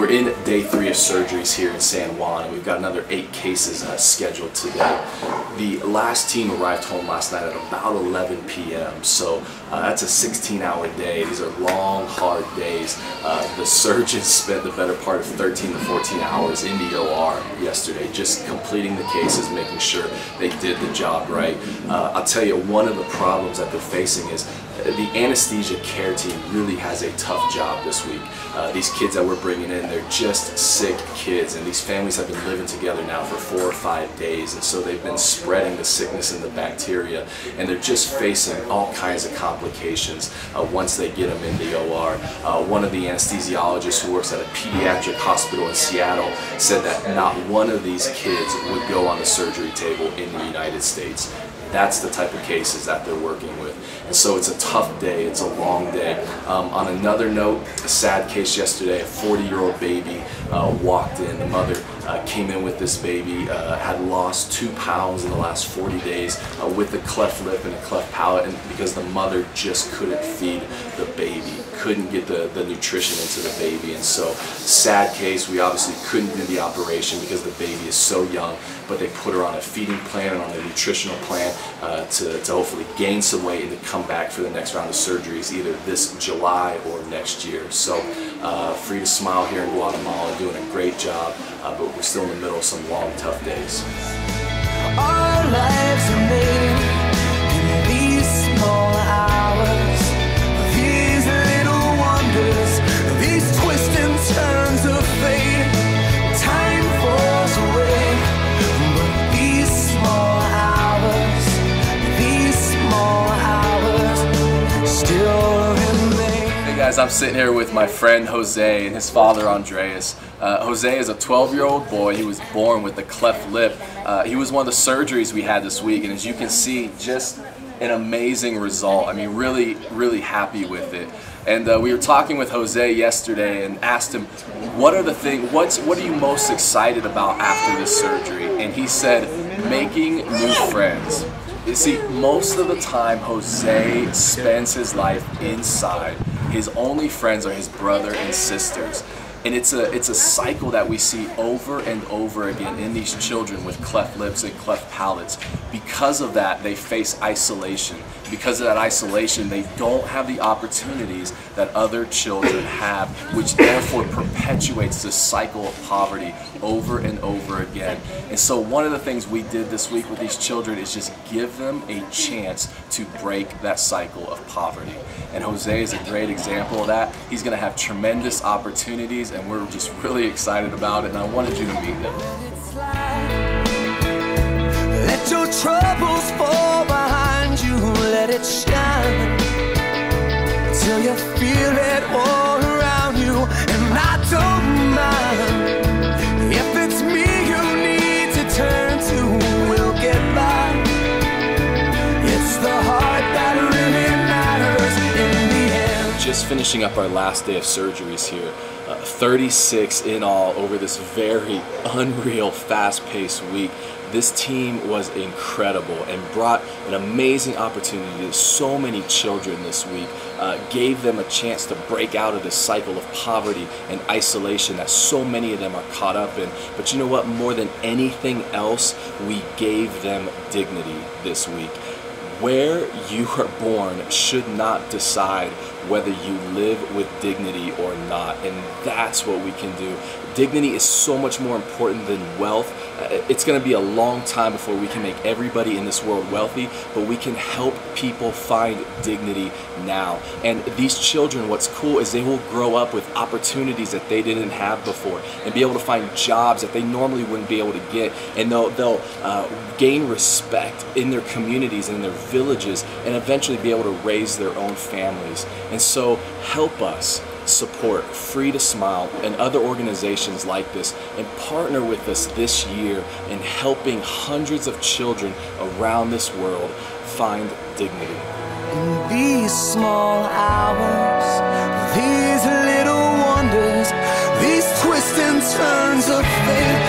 We're in day 3 of surgeries here in San Juan, and we've got another 8 cases scheduled today. The last team arrived home last night at about 11 p.m. So that's a 16-hour day. These are long, hard days. The surgeons spent the better part of 13 to 14 hours in the OR yesterday, just completing the cases, making sure they did the job right. I'll tell you, one of the problems that they're facing is the anesthesia care team really has a tough job this week. These kids that we're bringing in, they're just sick kids, and these families have been living together now for 4 or 5 days, and so they've been spreading the sickness and the bacteria, and they're just facing all kinds of complications once they get them in the OR. One of the anesthesiologists who works at a pediatric hospital in Seattle said that not one of these kids would go on the surgery table in the United States. That's the type of cases that they're working with. And so it's a tough day, it's a long day. On another note, a sad case yesterday, a 40-year-old baby walked in. The mother came in with this baby, had lost 2 pounds in the last 40 days with a cleft lip and a cleft palate, and because the mother just couldn't feed the baby, couldn't get the nutrition into the baby. And so, sad case. We obviously couldn't do the operation because the baby is so young, but they put her on a feeding plan and on a nutritional plan to hopefully gain some weight and to come back for the next round of surgeries either this July or next year. So Free to Smile here in Guatemala, doing a great job, but we're still in the middle of some long, tough days. Our lives are made in these small hours, these little wonders, these twists and turns of fate. Time falls away, but these small hours still remain. Hey guys, I'm sitting here with my friend Jose and his father Andreas. Jose is a 12-year-old boy. He was born with a cleft lip. He was one of the surgeries we had this week, and as you can see, just an amazing result. I mean, really happy with it. And we were talking with Jose yesterday and asked him, what are you most excited about after this surgery? And he said, making new friends. You see, most of the time Jose spends his life inside. His only friends are his brother and sisters. And it's a cycle that we see over and over again in these children with cleft lips and cleft palates. Because of that, they face isolation. Because of that isolation, they don't have the opportunities that other children have, which therefore perpetuates this cycle of poverty over and over again. And so one of the things we did this week with these children is just give them a chance to break that cycle of poverty. And Jose is a great example of that. He's going to have tremendous opportunities, and we're just really excited about it, and I wanted you to meet him. Let your troubles fall behind you, let it shine till you feel it all around you. And I don't mind if it's me you need to turn to, we'll get by. It's the heart that really matters in the end. Just finishing up our last day of surgeries here. 36 in all over this very unreal, fast-paced week. This team was incredible and brought an amazing opportunity to so many children this week, gave them a chance to break out of this cycle of poverty and isolation that so many of them are caught up in. But you know what? More than anything else, we gave them dignity this week. Where you are born should not decide whether you live with dignity or not, and that's what we can do. Dignity is so much more important than wealth. It's going to be a long time before we can make everybody in this world wealthy, but we can help people find dignity now. And these children, what's cool is they will grow up with opportunities that they didn't have before and be able to find jobs that they normally wouldn't be able to get, and they'll gain respect in their communities and in their villages, and eventually be able to raise their own families. And so help us support Free to Smile and other organizations like this, and partner with us this year in helping hundreds of children around this world find dignity. In these small hours, these little wonders, these twists and turns of fate,